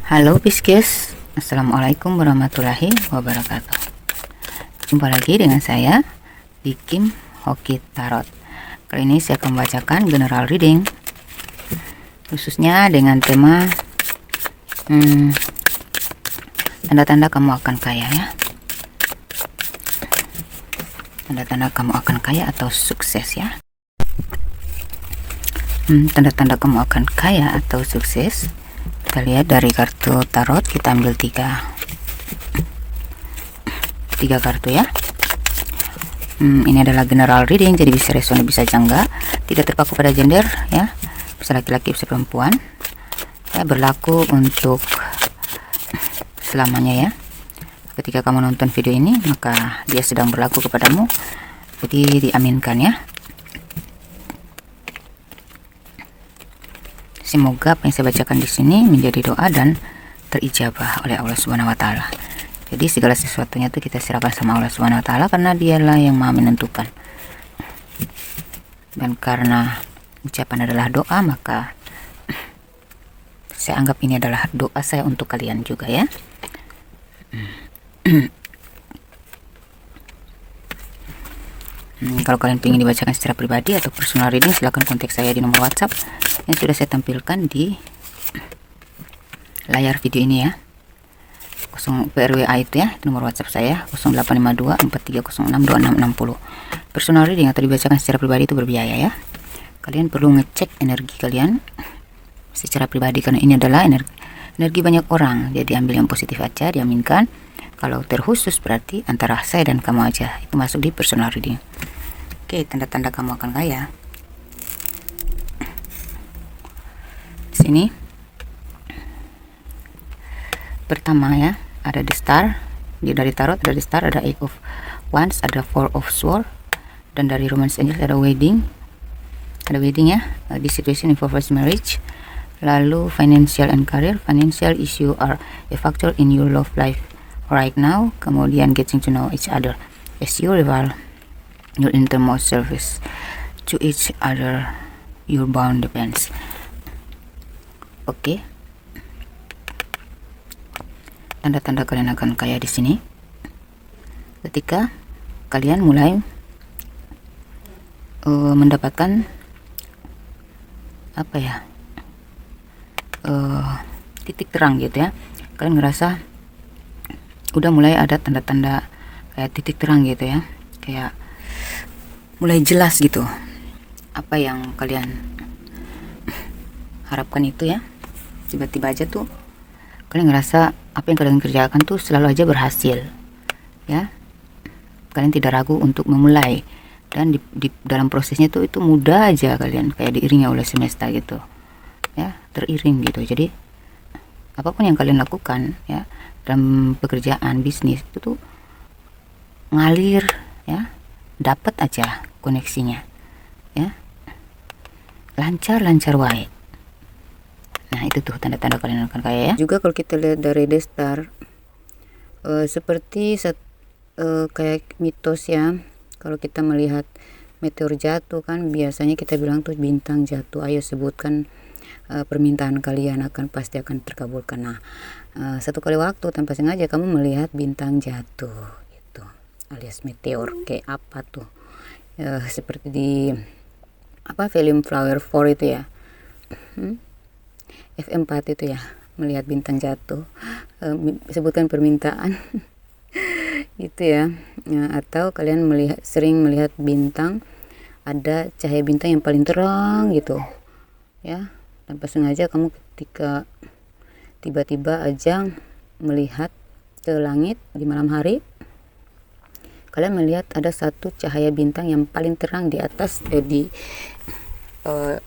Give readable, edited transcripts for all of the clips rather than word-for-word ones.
Halo Pisces, Assalamualaikum warahmatullahi wabarakatuh. Jumpa lagi dengan saya di Kim Hoki Tarot. Kali ini saya akan membacakan general reading, khususnya dengan tema tanda-tanda kamu akan kaya ya. Tanda-tanda kamu akan kaya atau sukses ya. Tanda-tanda kamu akan kaya atau sukses. Kita lihat dari kartu tarot, kita ambil tiga kartu ya. Ini adalah general reading, jadi bisa resonate bisa jangga, tidak terpaku pada gender ya, bisa laki-laki bisa perempuan ya, berlaku untuk selamanya ya. Ketika kamu nonton video ini maka dia sedang berlaku kepadamu, jadi diaminkan ya. Semoga apa yang saya bacakan di sini menjadi doa dan terijabah oleh Allah Subhanahu wa taala. Jadi segala sesuatunya itu kita serahkan sama Allah Subhanahu wa taala, karena dialah yang Maha menentukan. Dan karena ucapan adalah doa, maka saya anggap ini adalah doa saya untuk kalian juga ya. Kalau kalian ingin dibacakan secara pribadi atau personal reading, silahkan kontak saya di nomor WhatsApp yang sudah saya tampilkan di layar video ini ya. PRWA itu ya, nomor WhatsApp saya 085243062660. Personal reading atau dibacakan secara pribadi itu berbiaya ya. Kalian perlu ngecek energi kalian secara pribadi, karena ini adalah energi banyak orang, jadi ambil yang positif aja, diaminkan. Kalau terkhusus berarti antara saya dan kamu aja, itu masuk di personal reading. Oke, tanda-tanda kamu akan kaya. Di sini pertama ya, ada the star. Dari tarot ada the star, ada 8 of wands, ada 4 of sword, dan dari romance angel ada wedding. Ada wedding ya, the situation in for first marriage. Lalu financial and career. Financial issue are a factor in your love life right now. Kemudian getting to know each other as you reveal your innermost service to each other, your bound depends. Oke. Tanda-tanda kalian akan kaya di sini ketika kalian mulai mendapatkan apa ya, titik terang gitu ya. Kalian ngerasa udah mulai ada tanda-tanda kayak titik terang gitu ya, kayak mulai jelas gitu apa yang kalian harapkan itu ya. Tiba-tiba aja tuh kalian ngerasa apa yang kalian kerjakan tuh selalu aja berhasil ya. Kalian tidak ragu untuk memulai, dan di dalam prosesnya tuh itu mudah aja, kalian kayak diiringi oleh semesta gitu ya, teriring gitu. Jadi apapun yang kalian lakukan ya dalam pekerjaan bisnis itu tuh ngalir ya, dapat aja koneksinya ya, lancar wae. Nah itu tuh tanda-tanda kalian akan kaya ya. Juga kalau kita lihat dari the star, seperti kayak mitos ya, kalau kita melihat meteor jatuh kan biasanya kita bilang tuh bintang jatuh, ayo sebutkan permintaan kalian pasti akan terkabulkan. Nah satu kali waktu tanpa sengaja kamu melihat bintang jatuh gitu, alias meteor. Kayak apa tuh, seperti di film Flower 4 itu ya, F4 itu ya, melihat bintang jatuh, sebutkan permintaan gitu ya. Atau kalian sering melihat bintang, ada cahaya bintang yang paling terang gitu ya, tanpa sengaja kamu ketika tiba-tiba aja melihat ke langit di malam hari, kalian melihat ada satu cahaya bintang yang paling terang di atas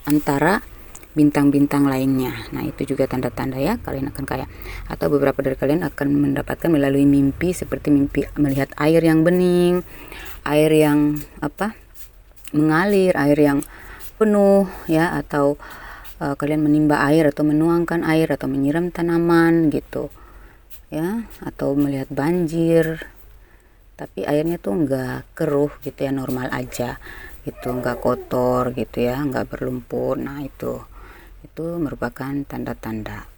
antara bintang-bintang lainnya. Nah itu juga tanda-tanda ya kalian akan kaya. Atau beberapa dari kalian akan mendapatkan melalui mimpi, seperti mimpi melihat air yang bening, air yang mengalir, air yang penuh ya, atau kalian menimba air atau menuangkan air atau menyiram tanaman gitu ya, atau melihat banjir tapi airnya tuh enggak keruh gitu ya, normal aja gitu, enggak kotor gitu ya, enggak berlumpur. Nah itu merupakan tanda-tanda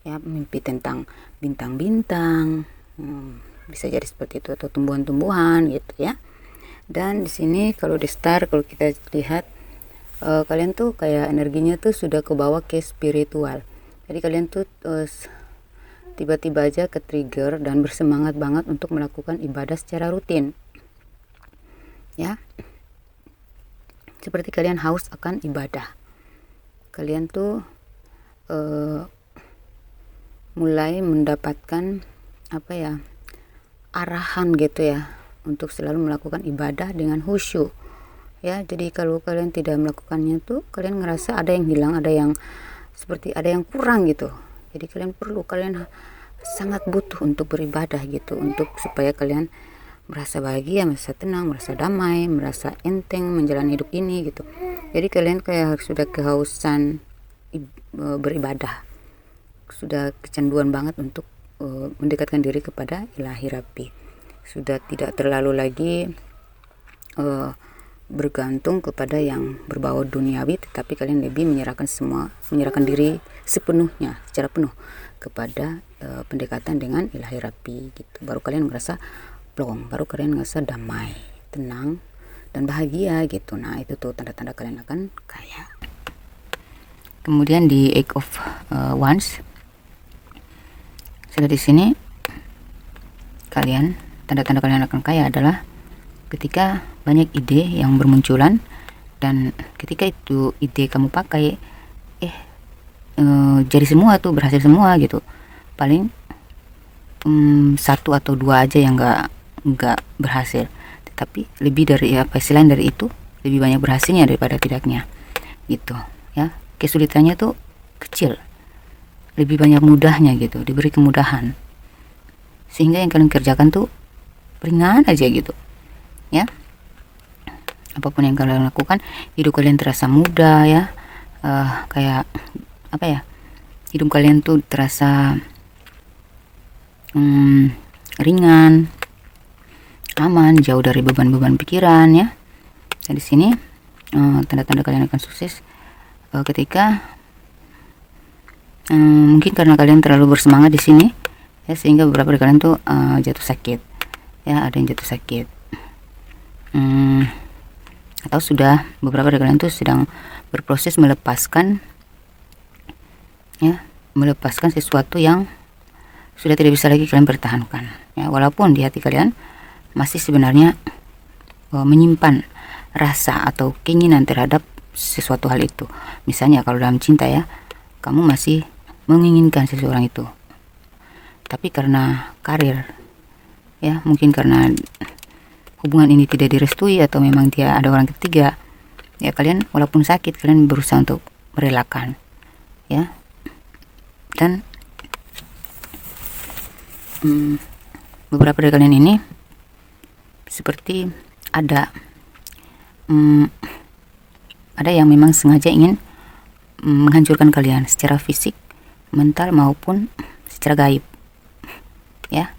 ya, mimpi tentang bintang-bintang, bisa jadi seperti itu, atau tumbuhan-tumbuhan gitu ya. Dan di sini kalau di star, kalau kita lihat kalian tuh kayak energinya tuh sudah ke bawah ke spiritual. Jadi kalian tuh tiba-tiba aja ke trigger dan bersemangat banget untuk melakukan ibadah secara rutin ya, seperti kalian haus akan ibadah. Kalian tuh mulai mendapatkan apa ya, arahan gitu ya, untuk selalu melakukan ibadah dengan khusyuk ya. Jadi kalau kalian tidak melakukannya tuh kalian ngerasa ada yang hilang, ada yang seperti ada yang kurang gitu. Jadi kalian sangat butuh untuk beribadah gitu, untuk supaya kalian merasa bahagia, merasa tenang, merasa damai, merasa enteng menjalani hidup ini gitu. Jadi kalian kayak sudah kehausan beribadah, sudah kecanduan banget untuk mendekatkan diri kepada Ilahi Rabbi. Sudah tidak terlalu lagi bergantung kepada yang berbau duniawi, tetapi kalian lebih menyerahkan diri sepenuhnya, secara penuh kepada pendekatan dengan Ilahi Rabbi gitu. Baru kalian merasa plong, baru kalian merasa damai, tenang, dan bahagia gitu. Nah, itu tuh tanda-tanda kalian akan kaya. Kemudian di Eight of Wands, sudah di sini tanda-tanda kalian akan kaya adalah ketika banyak ide yang bermunculan, dan ketika itu ide kamu pakai jadi semua tuh, berhasil semua gitu. Paling satu atau dua aja yang nggak berhasil, tetapi lebih dari selain dari itu lebih banyak berhasilnya daripada tidaknya gitu ya. Kesulitannya tuh kecil, lebih banyak mudahnya gitu, diberi kemudahan, sehingga yang kalian kerjakan tuh ringan aja gitu ya. Apapun yang kalian lakukan, hidup kalian terasa mudah ya, kayak apa ya, hidup kalian tuh terasa ringan, aman, jauh dari beban-beban pikiran ya. Dan di sini tanda-tanda kalian akan sukses ketika mungkin karena kalian terlalu bersemangat di sini ya, sehingga beberapa dari kalian tuh jatuh sakit ya, ada yang jatuh sakit, atau sudah beberapa dari kalian tuh sedang berproses melepaskan sesuatu yang sudah tidak bisa lagi kalian pertahankan ya, walaupun di hati kalian masih sebenarnya menyimpan rasa atau keinginan terhadap sesuatu hal itu. Misalnya kalau dalam cinta ya, kamu masih menginginkan seseorang itu, tapi karena karir ya, mungkin karena hubungan ini tidak direstui atau memang dia ada orang ketiga ya, kalian walaupun sakit kalian berusaha untuk merelakan ya. Dan beberapa dari kalian ini seperti ada yang memang sengaja ingin menghancurkan kalian secara fisik, mental, maupun secara gaib ya.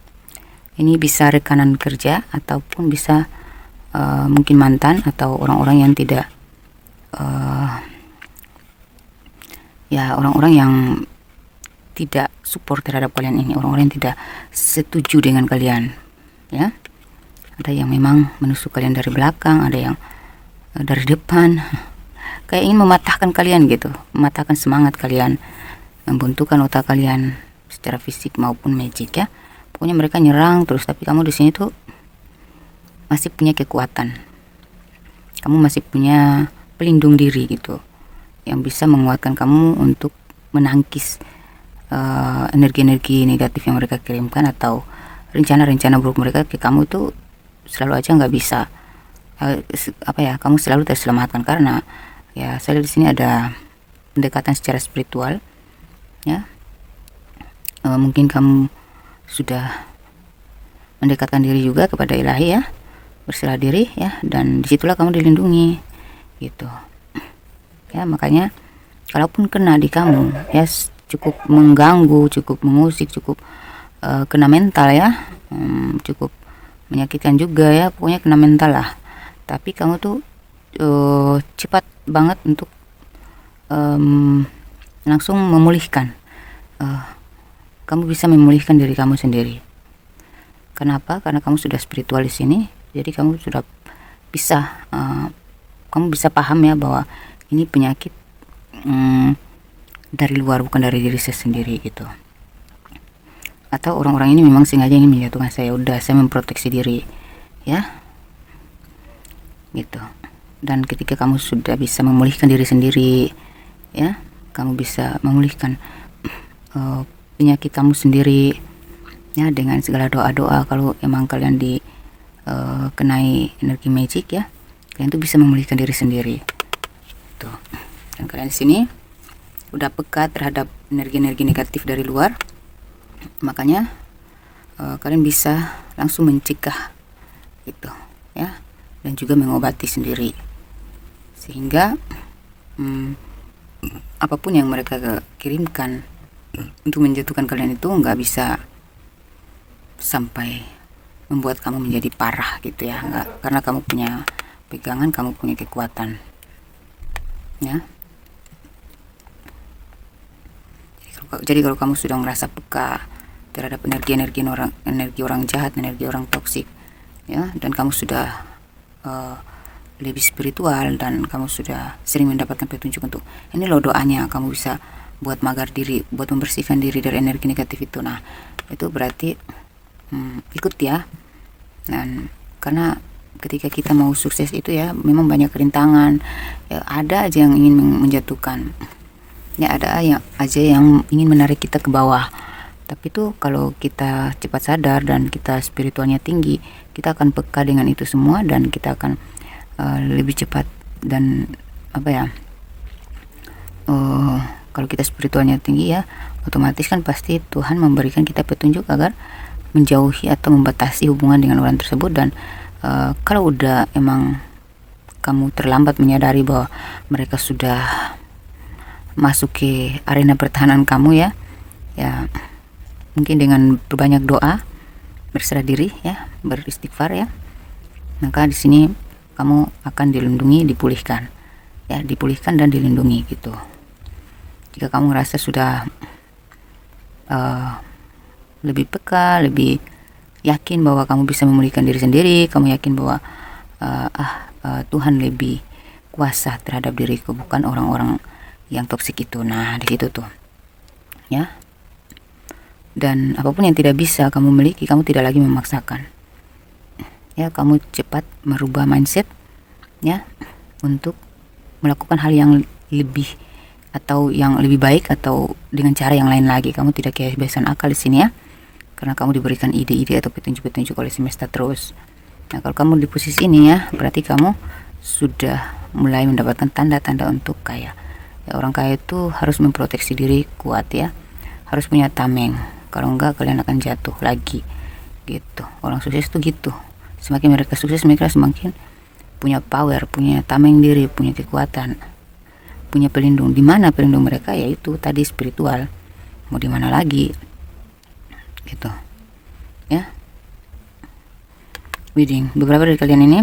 Ini bisa rekanan kerja ataupun bisa mungkin mantan atau orang-orang yang tidak orang-orang yang tidak support terhadap kalian ini, orang-orang yang tidak setuju dengan kalian ya. Ada yang memang menusuk kalian dari belakang, ada yang dari depan, kayak ingin mematahkan kalian gitu, mematahkan semangat kalian, membuntukan otak kalian secara fisik maupun magic ya. Pokoknya mereka nyerang terus, tapi kamu di sini tuh masih punya kekuatan, kamu masih punya pelindung diri gitu, yang bisa menguatkan kamu untuk menangkis energi-energi negatif yang mereka kirimkan, atau rencana-rencana buruk mereka ke kamu tuh selalu aja nggak bisa kamu selalu terselamatkan, karena ya saya di sini ada pendekatan secara spiritual ya. Mungkin kamu sudah mendekatkan diri juga kepada Ilahi ya, berserah diri ya, dan disitulah kamu dilindungi gitu ya. Makanya kalaupun kena di kamu ya, cukup mengganggu, cukup mengusik, cukup kena mental ya, cukup menyakitkan juga ya, pokoknya kena mental lah. Tapi kamu tuh cepat banget untuk langsung memulihkan kamu bisa memulihkan diri kamu sendiri. Kenapa? Karena kamu sudah spiritual di sini, jadi kamu sudah bisa kamu bisa paham ya bahwa ini penyakit dari luar, bukan dari diri saya sendiri gitu. Atau orang-orang ini memang sengaja ingin menjatuhkan saya, udah saya memproteksi diri ya gitu. Dan ketika kamu sudah bisa memulihkan diri sendiri ya, kamu bisa memulihkan penyakit kamu sendiri ya, dengan segala doa-doa. Kalau emang kalian kenai energi magic ya, kalian tuh bisa memulihkan diri sendiri tuh. Dan kalian di sini udah peka terhadap energi-energi negatif dari luar, makanya kalian bisa langsung mencegah gitu ya, dan juga mengobati sendiri, sehingga apapun yang mereka kirimkan untuk menjatuhkan kalian itu nggak bisa sampai membuat kamu menjadi parah gitu ya, nggak, karena kamu punya pegangan, kamu punya kekuatan ya. Jadi kalau kamu sudah merasa peka terhadap energi orang jahat, energi orang toksik ya, dan kamu sudah lebih spiritual, dan kamu sudah sering mendapatkan petunjuk untuk ini loh doanya, kamu bisa buat magar diri, buat membersihkan diri dari energi negatif itu. Nah itu berarti ikut ya. Dan karena ketika kita mau sukses itu ya, memang banyak rintangan ya, ada aja yang ingin menjatuhkan ya, ada aja yang ingin menarik kita ke bawah. Tapi tuh kalau kita cepat sadar dan kita spiritualnya tinggi, kita akan peka dengan itu semua, dan kita akan lebih cepat. Dan apa ya, kalau kita spiritualnya tinggi ya, otomatis kan pasti Tuhan memberikan kita petunjuk agar menjauhi atau membatasi hubungan dengan orang tersebut. Dan kalau udah emang kamu terlambat menyadari bahwa mereka sudah masuk ke arena pertahanan kamu ya mungkin dengan berbanyak doa, berserah diri ya, beristighfar ya, maka di sini kamu akan dilindungi, dipulihkan dan dilindungi gitu. Jika kamu merasa sudah lebih peka, lebih yakin bahwa kamu bisa memulihkan diri sendiri, kamu yakin bahwa Tuhan lebih kuasa terhadap diriku, bukan orang-orang yang toksik itu. Nah di situ tuh ya. Dan apapun yang tidak bisa kamu miliki, kamu tidak lagi memaksakan ya, kamu cepat merubah mindset ya, untuk melakukan hal yang lebih atau yang lebih baik, atau dengan cara yang lain lagi. Kamu tidak kehabisan akal di sini ya, karena kamu diberikan ide-ide atau petunjuk-petunjuk oleh semesta terus. Nah kalau kamu di posisi ini ya, berarti kamu sudah mulai mendapatkan tanda-tanda untuk kaya ya. Orang kaya itu harus memproteksi diri kuat ya, harus punya tameng, kalau enggak kalian akan jatuh lagi gitu. Orang sukses tuh gitu, semakin mereka sukses, mereka semakin punya power, punya tameng diri, punya kekuatan, punya pelindung. Di mana pelindung mereka? Yaitu tadi spiritual. Mau di mana lagi gitu ya. Reading beberapa dari kalian ini,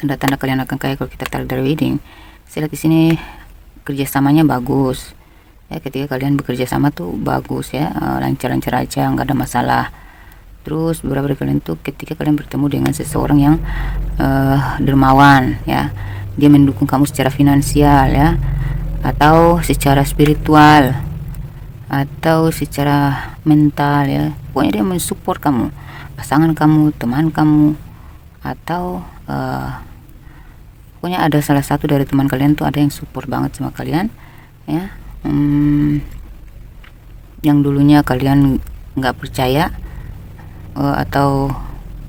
tanda-tanda kalian akan kaya kalau kita tarik dari reading. Saya lihat di sini kerjasamanya bagus ya, ketika kalian bekerja sama tuh bagus ya, lancar-lancar aja, nggak ada masalah. Terus beberapa dari kalian tuh ketika kalian bertemu dengan seseorang yang dermawan ya, dia mendukung kamu secara finansial ya, atau secara spiritual, atau secara mental ya, pokoknya dia mensupport kamu, pasangan kamu, teman kamu, atau pokoknya ada salah satu dari teman kalian tuh ada yang support banget sama kalian ya. Yang dulunya kalian nggak percaya atau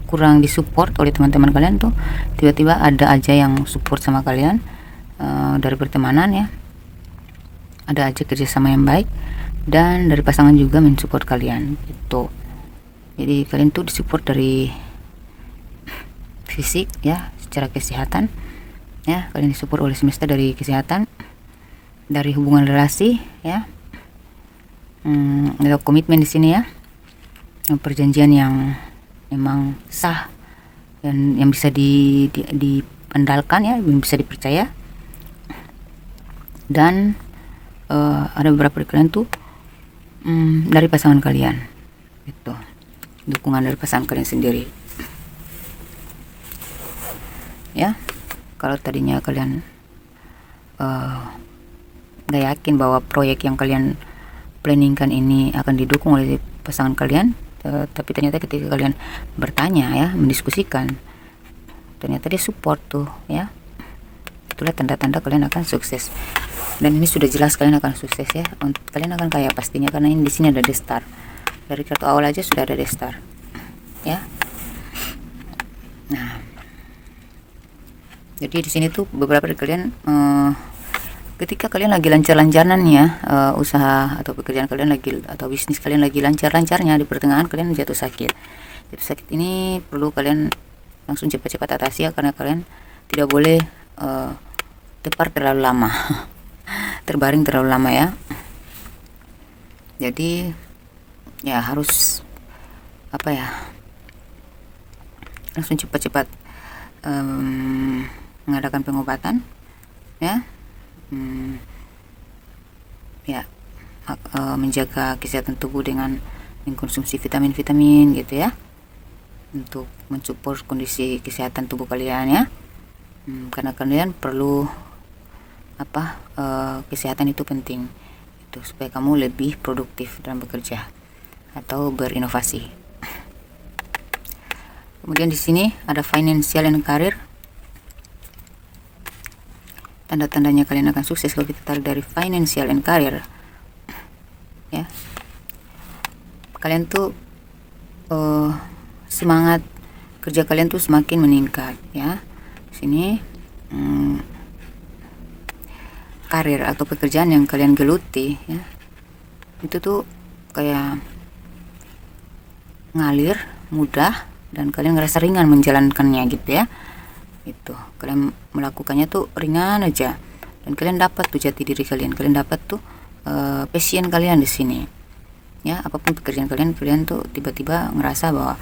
kurang disupport oleh teman-teman kalian tuh, tiba-tiba ada aja yang support sama kalian dari pertemanan ya, ada aja kerjasama yang baik, dan dari pasangan juga mensupport kalian gitu. Jadi kalian tuh disupport dari fisik ya, secara kesehatan ya, kalian disupport oleh semesta dari kesehatan, dari hubungan relasi ya, ada komitmen di sini ya, perjanjian yang memang sah dan yang bisa dipandalkan ya, yang bisa dipercaya. Dan ada beberapa dari kalian tuh dari pasangan kalian gitu, dukungan dari pasangan kalian sendiri ya. Kalau tadinya kalian gak yakin bahwa proyek yang kalian planningkan ini akan didukung oleh pasangan kalian, tapi ternyata ketika kalian bertanya ya, mendiskusikan, ternyata dia support tuh ya, itulah tanda-tanda kalian akan sukses. Dan ini sudah jelas kalian akan sukses ya, kalian akan kaya pastinya, karena ini di sini ada The Star, dari kartu awal aja sudah ada The Star ya. Nah, jadi di sini tuh beberapa dari kalian ketika kalian lagi lancar-lancarnya usaha atau pekerjaan kalian lagi, atau bisnis kalian lagi lancar-lancarnya, di pertengahan kalian jatuh sakit. Jatuh sakit ini perlu kalian langsung cepat-cepat atasi ya, karena kalian tidak boleh tepar terlalu lama terbaring terlalu lama ya. Jadi ya harus langsung cepat-cepat mengadakan pengobatan ya. Menjaga kesehatan tubuh dengan mengkonsumsi vitamin-vitamin gitu ya, untuk mensupport kondisi kesehatan tubuh kalian ya. Karena kalian perlu kesehatan itu penting itu, supaya kamu lebih produktif dalam bekerja atau berinovasi. Kemudian di sini ada financial and career. Tanda-tandanya kalian akan sukses kalau kita tarik dari financial and career ya. Kalian tuh semangat kerja kalian tuh semakin meningkat ya. Sini karir atau pekerjaan yang kalian geluti ya, itu tuh kayak ngalir, mudah, dan kalian ngerasa ringan menjalankannya gitu ya. Itu kalian melakukannya tuh ringan aja, dan kalian dapat tuh jati diri kalian dapat tuh passion kalian di sini ya. Apapun pekerjaan kalian tuh tiba-tiba ngerasa bahwa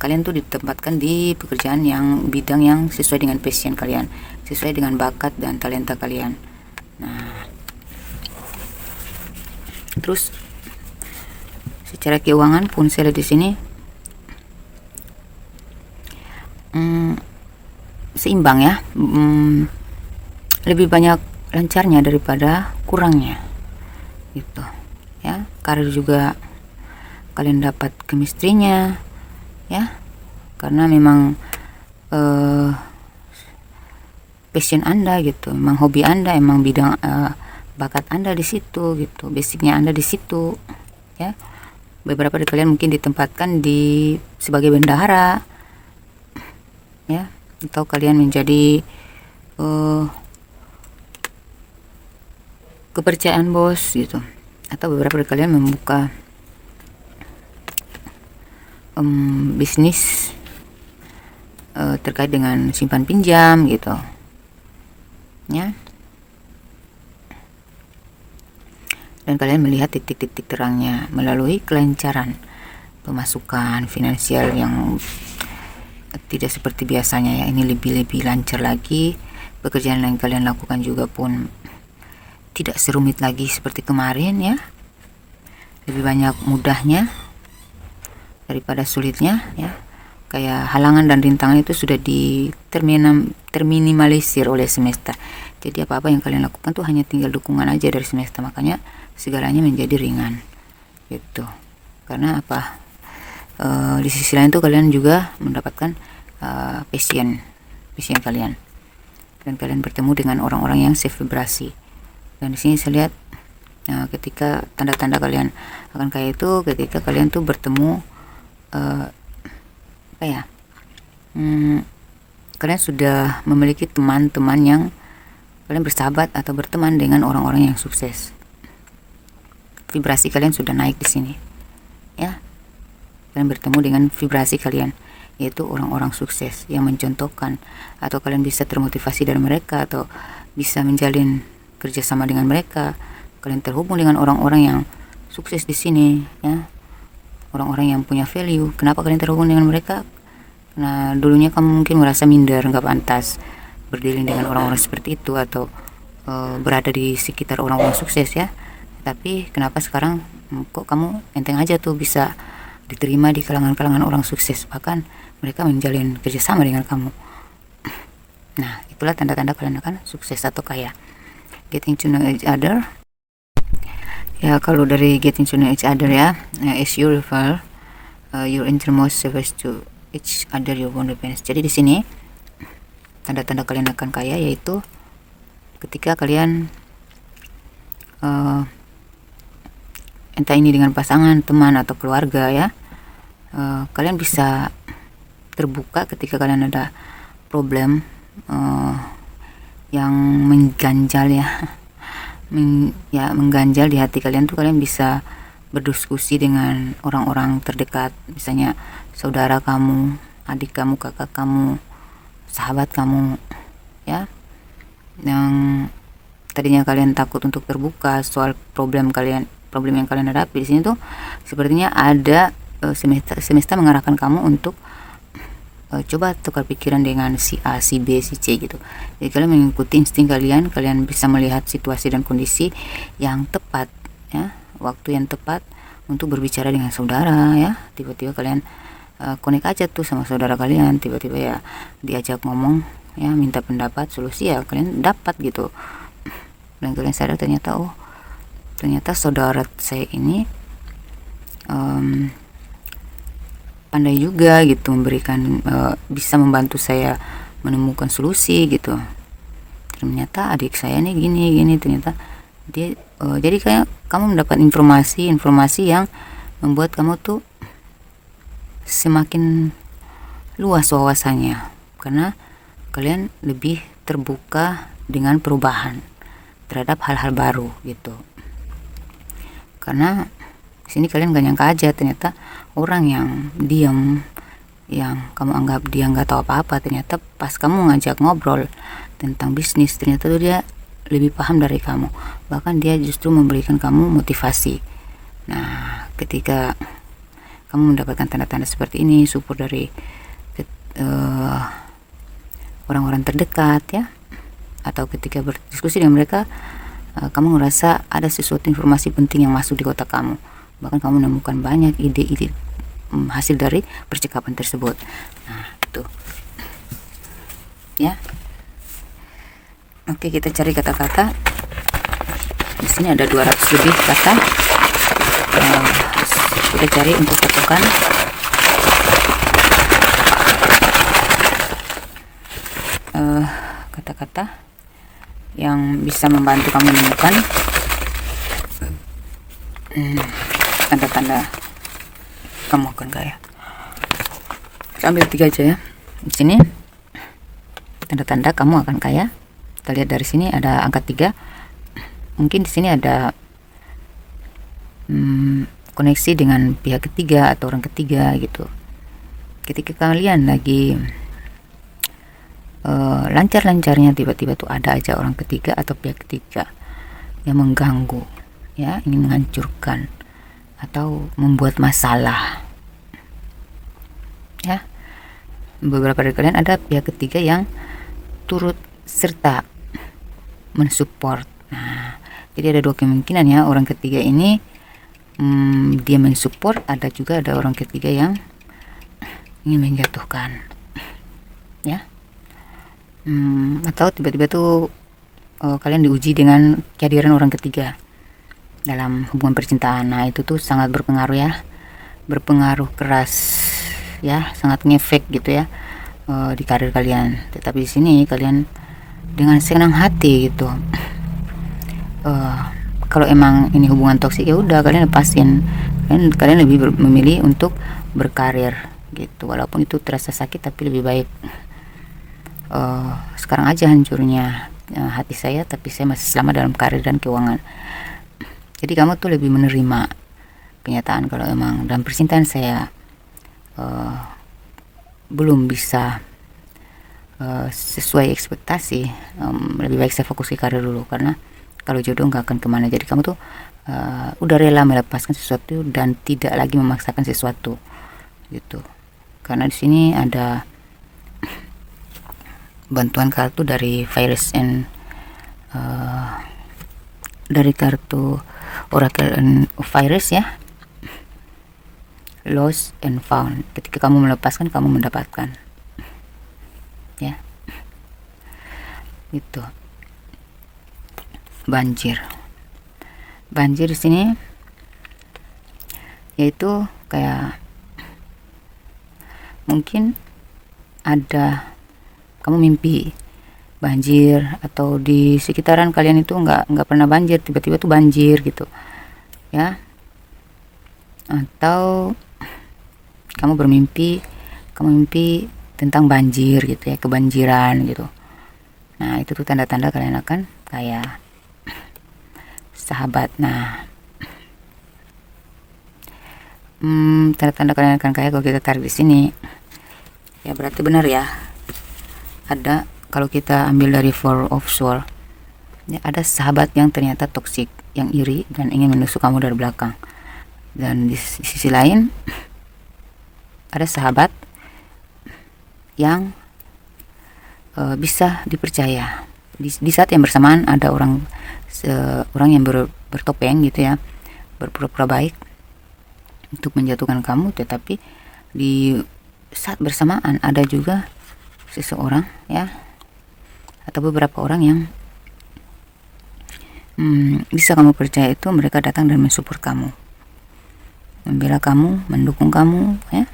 kalian tuh ditempatkan di pekerjaan yang bidang yang sesuai dengan passion kalian, sesuai dengan bakat dan talenta kalian. Nah, terus secara keuangan pun saya lihat di sini seimbang ya, lebih banyak lancarnya daripada kurangnya gitu ya. Karir juga kalian dapat chemistry-nya ya, karena memang passion Anda gitu, memang hobi Anda, emang bidang bakat Anda di situ gitu, basicnya Anda di situ ya. Beberapa dari kalian mungkin ditempatkan sebagai bendahara ya, atau kalian menjadi kepercayaan bos gitu, atau beberapa dari kalian membuka bisnis terkait dengan simpan pinjam gitu ya. Dan kalian melihat titik-titik terangnya melalui kelancaran pemasukan finansial yang tidak seperti biasanya ya. Ini lebih lancar lagi. Pekerjaan yang kalian lakukan juga pun tidak serumit lagi seperti kemarin ya, lebih banyak mudahnya daripada sulitnya ya. Kayak halangan dan rintangan itu sudah terminimalisir oleh semesta. Jadi apa-apa yang kalian lakukan tuh hanya tinggal dukungan aja dari semesta, makanya segalanya menjadi ringan gitu. Karena di sisi lain tuh kalian juga mendapatkan passion kalian, dan kalian bertemu dengan orang-orang yang sevibrasi. Dan di sini saya lihat ketika tanda-tanda kalian akan kaya itu ketika kalian tuh bertemu kalian sudah memiliki teman-teman yang kalian bersahabat atau berteman dengan orang-orang yang sukses. Vibrasi kalian sudah naik di sini ya. Kalian bertemu dengan vibrasi kalian, yaitu orang-orang sukses yang mencontohkan, atau kalian bisa termotivasi dari mereka, atau bisa menjalin kerjasama dengan mereka. Kalian terhubung dengan orang-orang yang sukses di sini ya, orang-orang yang punya value. Kenapa kalian terhubung dengan mereka? Karena dulunya kamu mungkin merasa minder, nggak pantas berdiri dengan orang-orang seperti itu, atau berada di sekitar orang-orang sukses ya, tapi kenapa sekarang kok kamu enteng aja tuh bisa diterima di kalangan-kalangan orang sukses, bahkan mereka menjalin kerjasama dengan kamu. Nah, itulah tanda-tanda kalian akan sukses atau kaya. Getting to know each other. Ya, kalau dari getting to know each other ya, as you reveal your innermost selves to each other, your independence. Jadi di sini tanda-tanda kalian akan kaya yaitu ketika kalian entah ini dengan pasangan, teman atau keluarga ya, kalian bisa terbuka ketika kalian ada problem yang mengganjal ya, mengganjal di hati kalian tuh, kalian bisa berdiskusi dengan orang-orang terdekat, misalnya saudara kamu, adik kamu, kakak kamu, sahabat kamu ya, yang tadinya kalian takut untuk terbuka soal problem yang kalian hadapi. Di sini tuh sepertinya ada semesta mengarahkan kamu untuk coba tukar pikiran dengan si A, si B, si C gitu. Jadi kalian mengikuti insting kalian bisa melihat situasi dan kondisi yang tepat ya, waktu yang tepat untuk berbicara dengan saudara ya. Tiba-tiba kalian connect aja tuh sama saudara kalian, tiba-tiba ya diajak ngomong ya, minta pendapat, solusi ya kalian dapat gitu. Dan kalian sadar ternyata ternyata saudara saya ini pandai juga gitu memberikan, bisa membantu saya menemukan solusi gitu. Ternyata adik saya nih gini ternyata dia jadi kayak kamu mendapat informasi yang membuat kamu tuh semakin luas wawasannya, karena kalian lebih terbuka dengan perubahan terhadap hal-hal baru gitu. Karena di sini kalian gak nyangka aja ternyata orang yang diam, yang kamu anggap dia nggak tahu apa-apa, ternyata pas kamu ngajak ngobrol tentang bisnis, ternyata tuh dia lebih paham dari kamu, bahkan dia justru memberikan kamu motivasi. Nah, ketika kamu mendapatkan tanda-tanda seperti ini, support dari orang-orang terdekat ya, atau ketika berdiskusi dengan mereka, kamu ngerasa ada sesuatu informasi penting yang masuk di otak kamu, bahkan kamu menemukan banyak ide-ide hasil dari percakapan tersebut. Nah, itu ya. Oke, kita cari kata-kata. Di sini ada 200 lebih kata. Kita cari untuk patokan. Kata-kata yang bisa membantu kamu menemukan tanda-tanda kamu akan kaya. Kita ambil 3 aja ya. Di sini tanda-tanda kamu akan kaya. Kita lihat dari sini ada angka 3. Mungkin di sini ada koneksi dengan pihak ketiga atau orang ketiga gitu. Ketika kalian lagi lancar-lancarnya, tiba-tiba tuh ada aja orang ketiga atau pihak ketiga yang mengganggu ya, ingin menghancurkan atau membuat masalah ya. Beberapa dari kalian ada pihak ketiga yang turut serta mensupport. Nah, jadi ada 2 kemungkinan ya, orang ketiga ini dia mensupport, ada orang ketiga yang ingin menjatuhkan ya. Atau tiba-tiba tuh kalian diuji dengan kehadiran orang ketiga dalam hubungan percintaan. Nah, itu tuh sangat berpengaruh ya, berpengaruh keras ya, sangat ngefek gitu ya di karir kalian. Tetapi di sini kalian dengan senang hati gitu. Kalau emang ini hubungan toksik ya udah kalian lepasin. Kalian lebih memilih untuk berkarir gitu, walaupun itu terasa sakit, tapi lebih baik sekarang aja hancurnya hati saya, tapi saya masih selamat dalam karir dan keuangan. Jadi kamu tuh lebih menerima kenyataan kalau emang dalam percintaan saya belum bisa sesuai ekspektasi, lebih baik saya fokus ke karir dulu, karena kalau jodoh nggak akan kemana. Jadi kamu tuh udah rela melepaskan sesuatu dan tidak lagi memaksakan sesuatu gitu. Karena di sini ada bantuan kartu dari Virus and dari kartu Oracle and Virus ya, lost and found. Ketika kamu melepaskan, kamu mendapatkan ya, itu banjir di sini yaitu kayak mungkin ada kamu mimpi banjir, atau di sekitaran kalian itu nggak pernah banjir, tiba-tiba tuh banjir gitu ya, atau kamu bermimpi tentang banjir gitu ya, kebanjiran gitu. Nah itu tuh tanda-tanda kalian akan kayak sahabat. Nah tanda-tanda kalian akan kaya kalau kita tarik di sini ya, berarti benar ya, ada. Kalau kita ambil dari Four of Swords ya, ada sahabat yang ternyata toksik, yang iri dan ingin menusuk kamu dari belakang. Dan di sisi lain ada sahabat yang bisa dipercaya. Di saat yang bersamaan ada orang yang bertopeng gitu ya, berpura-pura baik untuk menjatuhkan kamu, tetapi di saat bersamaan ada juga seseorang ya, atau beberapa orang yang bisa kamu percaya, itu mereka datang dan mensupport kamu, membela kamu, mendukung kamu ya,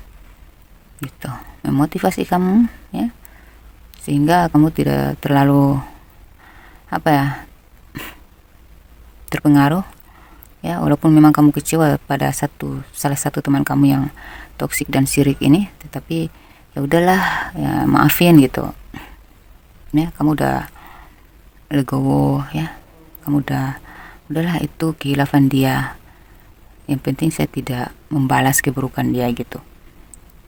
gitu, memotivasi kamu ya, sehingga kamu tidak terlalu terpengaruh ya, walaupun memang kamu kecewa pada salah satu teman kamu yang toksik dan sirik ini, tetapi ya udahlah ya, maafin gitu ya, kamu udah legowo ya, kamu udahlah itu kehilafan dia, yang penting saya tidak membalas keburukan dia gitu.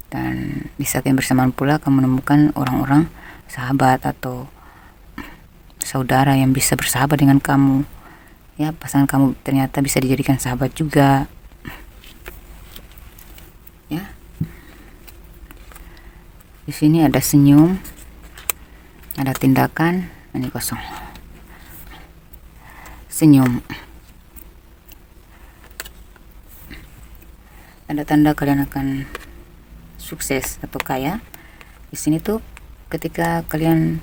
Dan di saat yang bersamaan pula kamu menemukan orang-orang sahabat atau saudara yang bisa bersahabat dengan kamu ya, pasangan kamu ternyata bisa dijadikan sahabat juga ya. Di sini ada senyum, ada tindakan, ini kosong. Senyum, tanda-tanda kalian akan sukses atau kaya. Di sini tuh ketika kalian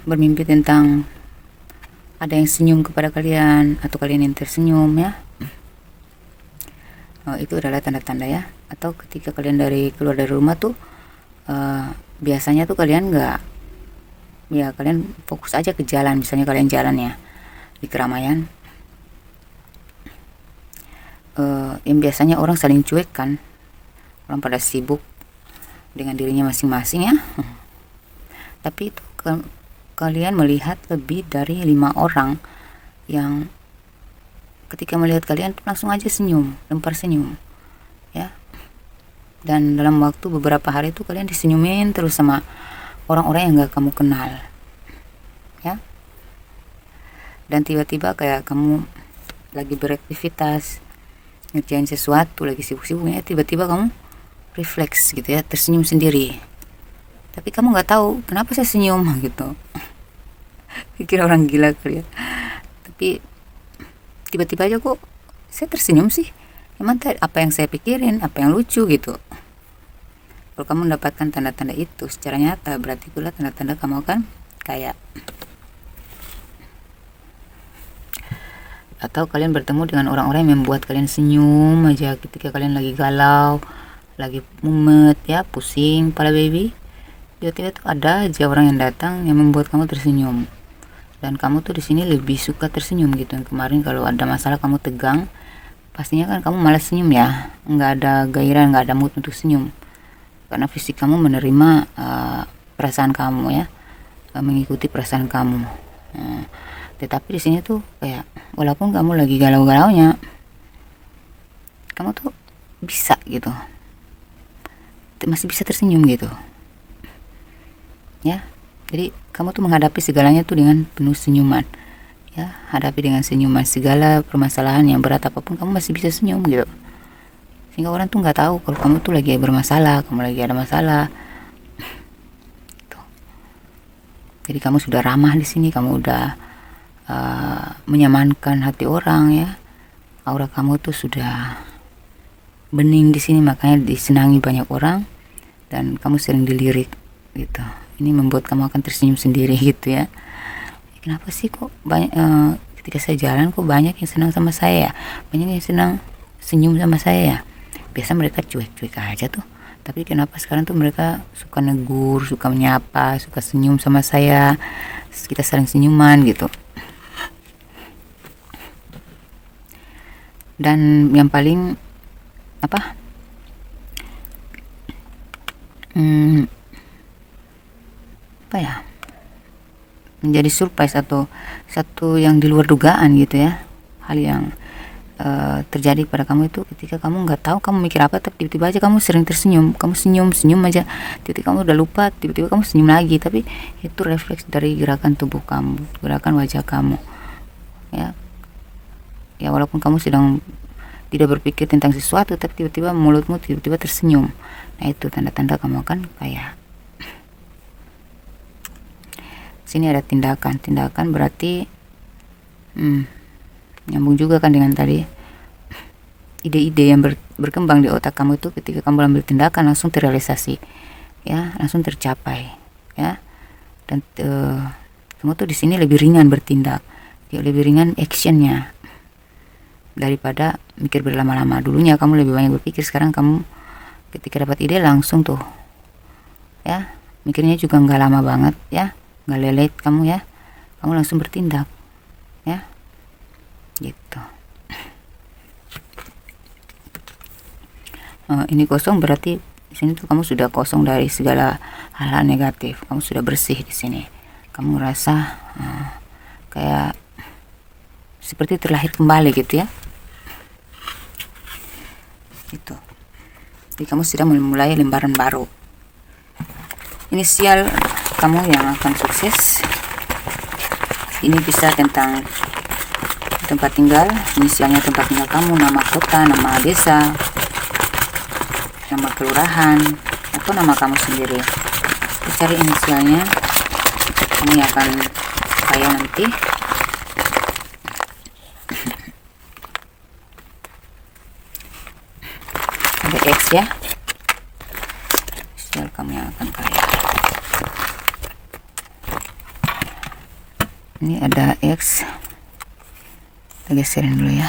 bermimpi tentang ada yang senyum kepada kalian, atau kalian yang tersenyum ya, itu adalah tanda-tanda ya. Atau ketika kalian keluar dari rumah tuh biasanya tuh kalian kalian fokus aja ke jalan, misalnya kalian jalan ya di keramaian, yang biasanya orang saling cuek kan, orang pada sibuk dengan dirinya masing-masing ya, tapi itu kalian melihat lebih dari 5 orang yang ketika melihat kalian langsung aja senyum, lempar senyum ya. Dan dalam waktu beberapa hari itu kalian disenyumin terus sama orang-orang yang gak kamu kenal ya. Dan tiba-tiba kayak kamu lagi beraktivitas, ngerjain sesuatu, lagi sibuk-sibuknya, tiba-tiba kamu refleks gitu ya, tersenyum sendiri, tapi kamu gak tahu kenapa saya senyum gitu. Pikir orang gila kali ya, tapi tiba-tiba aja kok saya tersenyum sih, emang apa yang saya pikirin, apa yang lucu gitu. Kalau kamu mendapatkan tanda-tanda itu secara nyata, berarti itulah tanda-tanda kamu akan kaya. Atau kalian bertemu dengan orang-orang yang membuat kalian senyum aja ketika kalian lagi galau, lagi mumet ya, pusing kepala baby, tiba-tiba tuh ada aja orang yang datang yang membuat kamu tersenyum. Dan kamu tuh di sini lebih suka tersenyum gitu. Yang kemarin kalau ada masalah kamu tegang, pastinya kan kamu malas senyum ya, nggak ada gairah, nggak ada mood untuk senyum, karena fisik kamu menerima perasaan kamu ya, mengikuti perasaan kamu. Tetapi di sini tuh kayak walaupun kamu lagi galau-galaunya, kamu tuh bisa gitu, masih bisa tersenyum gitu ya. Jadi kamu tuh menghadapi segalanya tuh dengan penuh senyuman ya, hadapi dengan senyuman segala permasalahan yang berat apapun, kamu masih bisa senyum gitu, sehingga orang tuh nggak tahu kalau kamu tuh lagi bermasalah, kamu lagi ada masalah tuh. Jadi kamu sudah ramah di sini, kamu udah menyamankan hati orang ya. Aura kamu tuh sudah bening di sini, makanya disenangi banyak orang dan kamu sering dilirik gitu. Ini membuat kamu akan tersenyum sendiri gitu ya. Kenapa sih kok banyak ketika saya jalan kok banyak yang senang sama saya ya? Banyak yang senang senyum sama saya ya. Biasa mereka cuek-cuek aja tuh. Tapi kenapa sekarang tuh mereka suka negur, suka menyapa, suka senyum sama saya. Kita saling senyuman gitu. Dan yang paling apa? Apa ya? Menjadi surprise atau satu yang di luar dugaan gitu ya. Hal yang terjadi pada kamu itu ketika kamu nggak tahu kamu mikir apa, tapi tiba-tiba aja kamu sering tersenyum, kamu senyum aja, tiba-tiba kamu udah lupa, tiba-tiba kamu senyum lagi, tapi itu refleks dari gerakan tubuh kamu, gerakan wajah kamu ya. Ya walaupun kamu sedang tidak berpikir tentang sesuatu, tapi tiba-tiba mulutmu tiba-tiba tersenyum. Nah itu tanda-tanda kamu akan kaya. Sini ada tindakan berarti nyambung juga kan dengan tadi ide-ide yang berkembang di otak kamu itu ketika kamu ambil tindakan langsung terrealisasi ya, langsung tercapai ya. Dan kamu tuh di sini lebih ringan bertindak, lebih ringan actionnya daripada mikir berlama-lama. Dulunya kamu lebih banyak berpikir, sekarang kamu ketika dapat ide langsung tuh ya, mikirnya juga nggak lama banget ya, nggak lelet kamu ya, kamu langsung bertindak ya gitu. Ini kosong berarti di sini tuh kamu sudah kosong dari segala hal-hal negatif, kamu sudah bersih di sini. Kamu ngerasa kayak seperti terlahir kembali gitu ya. Itu. Jadi kamu sudah memulai lembaran baru. Inisial kamu yang akan sukses. Ini bisa tentang tempat tinggal, inisialnya tempat tinggal kamu, nama kota, nama desa, nama kelurahan, atau nama kamu sendiri. Kita cari inisialnya, ini akan kaya nanti. Ada X ya, inisial kamu yang akan kaya. Ini ada X. Kita geserin dulu ya.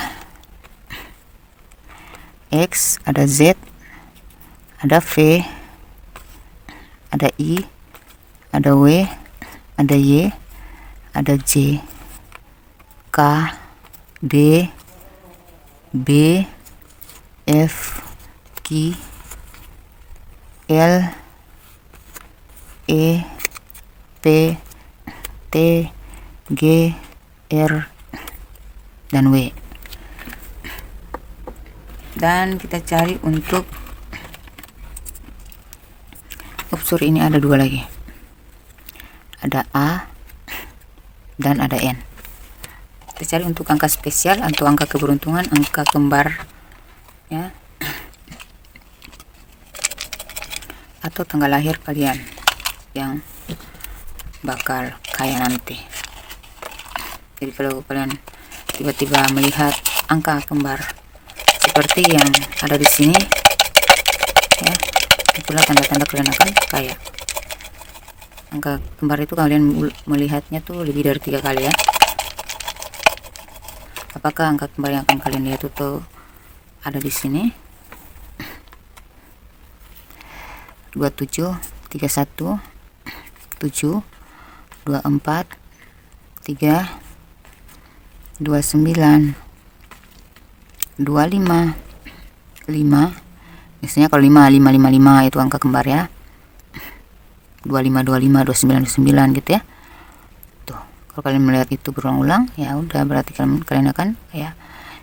X, ada Z, ada V, ada I, ada W, ada Y, ada J, K, D, B, F, Q, L, E, P, T, G, R, dan W. Dan kita cari untuk ini ada dua lagi, ada A dan ada N. Kita cari untuk angka spesial atau angka keberuntungan, angka kembar ya, atau tanggal lahir kalian yang bakal kaya nanti. Jadi kalau kalian tiba-tiba melihat angka kembar seperti yang ada di sini ya, itulah tanda-tanda kalian akan kaya. Angka kembar itu kalian melihatnya tuh lebih dari 3 kali ya. Apakah angka kembar yang akan kalian lihat itu ada di sini? 27, 31, 7, 24, 3, 29, 25, 5. Biasanya kalau 5 itu angka kembar ya. 25, 29 gitu ya. Tuh, kalau kalian melihat itu berulang-ulang, ya udah berarti kalian akan ya.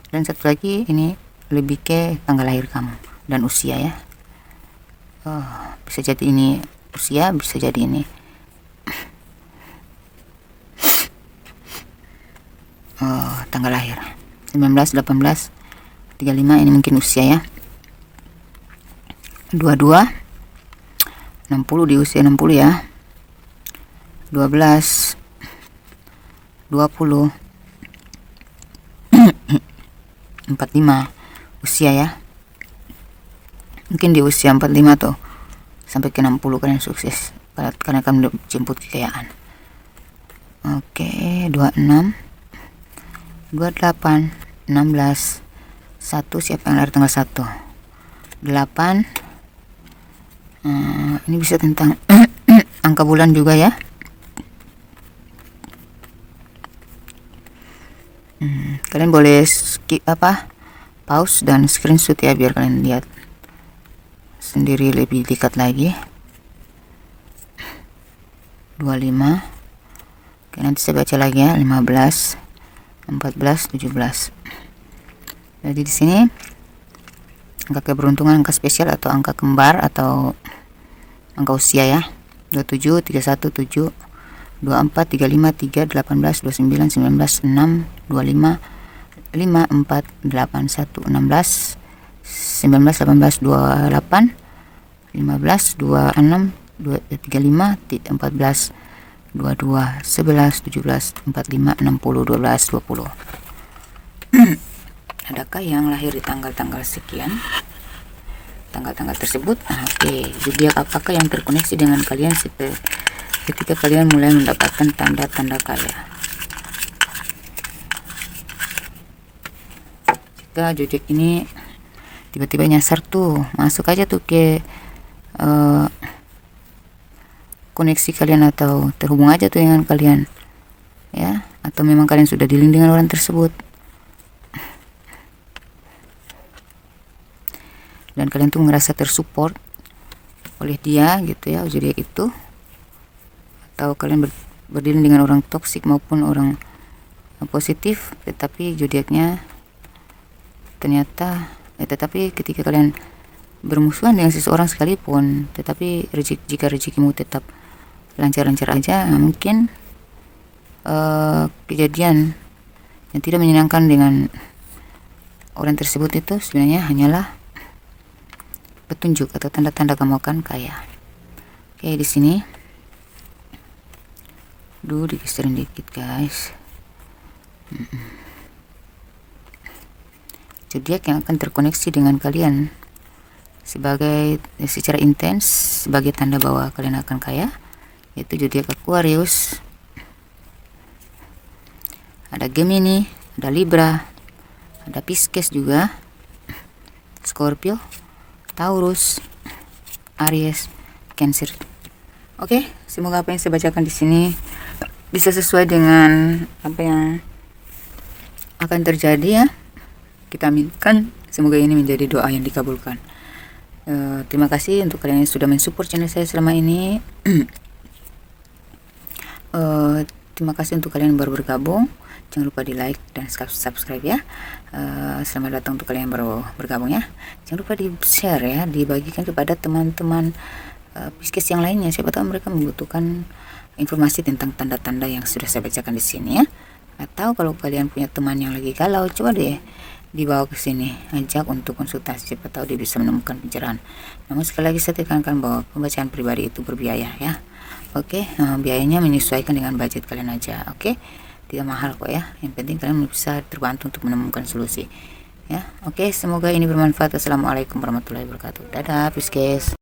Dan satu lagi ini lebih ke tanggal lahir kamu dan usia ya. Bisa jadi ini usia, bisa jadi ini tanggal lahir 19, 18, 35, ini mungkin usia ya. 22, 60 di usia 60 ya. 12, 20, 45 usia ya. Mungkin di usia 45 tuh sampai ke 60 kalian sukses karena akan menjemput kekayaan. Oke, 26, 28, 16, 1. Siapa yang lahir tanggal 1? 8. Ini bisa tentang angka bulan juga ya. Kalian boleh pause dan screenshot ya, biar kalian lihat sendiri lebih dekat lagi. 25. Oke, nanti saya baca lagi ya. 15, 14, 17. Jadi di sini angka keberuntungan, angka spesial atau angka kembar atau angka usia ya. 27, 31, 7, 24, 35, 3, 18, 29, 19, 6, 25, 5, 4, 8, 1, 16, 19, 18, 28, 15, 26, 35, 14, 22, 11, 17, 45, 60, 12, 20. Adakah yang lahir di tanggal-tanggal sekian? Tanggal-tanggal tersebut. Oke, zodiak apakah yang terkoneksi dengan kalian ketika kalian mulai mendapatkan tanda-tanda kaya? Jika zodiak ini tiba-tiba nyasar tuh, masuk aja tuh ke koneksi kalian atau terhubung aja tuh dengan kalian ya, atau memang kalian sudah dealing dengan orang tersebut dan kalian tuh merasa tersupport oleh dia gitu ya, zodiak itu, atau kalian berdiri dengan orang toksik maupun orang positif, tetapi zodiaknya ternyata tetapi ketika kalian bermusuhan dengan seseorang sekalipun, tetapi jika rezekimu tetap lancar-lancar aja, mungkin kejadian yang tidak menyenangkan dengan orang tersebut itu sebenarnya hanyalah petunjuk atau tanda-tanda kamu akan kaya. Oke, di sini digeserin dikit guys. Zodiak yang akan terkoneksi dengan kalian secara intens sebagai tanda bahwa kalian akan kaya, yaitu zodiak Aquarius, ada Gemini, ada Libra, ada Pisces juga, Scorpio, Taurus, Aries, Cancer. Oke, semoga apa yang saya bacakan di sini bisa sesuai dengan apa yang akan terjadi ya. Kita aminkan, semoga ini menjadi doa yang dikabulkan. Terima kasih untuk kalian yang sudah mensupport channel saya selama ini. Terima kasih untuk kalian yang baru bergabung. Jangan lupa di like dan subscribe ya. Selamat datang untuk kalian yang baru bergabung ya. Jangan lupa di share ya, dibagikan kepada teman-teman Pisces yang lainnya. Siapa tahu mereka membutuhkan informasi tentang tanda-tanda yang sudah saya bacakan di sini ya. Atau kalau kalian punya teman yang lagi galau, coba deh dibawa ke sini, ajak untuk konsultasi, siapa tahu dia bisa menemukan pencerahan. Namun sekali lagi saya tekankan bahwa pembacaan pribadi itu berbiaya ya. Oke, biayanya menyesuaikan dengan budget kalian aja. Oke, tidak mahal kok ya. Yang penting kalian bisa terbantu untuk menemukan solusi ya. Oke, semoga ini bermanfaat. Assalamualaikum warahmatullahi wabarakatuh. Dadah Pisces.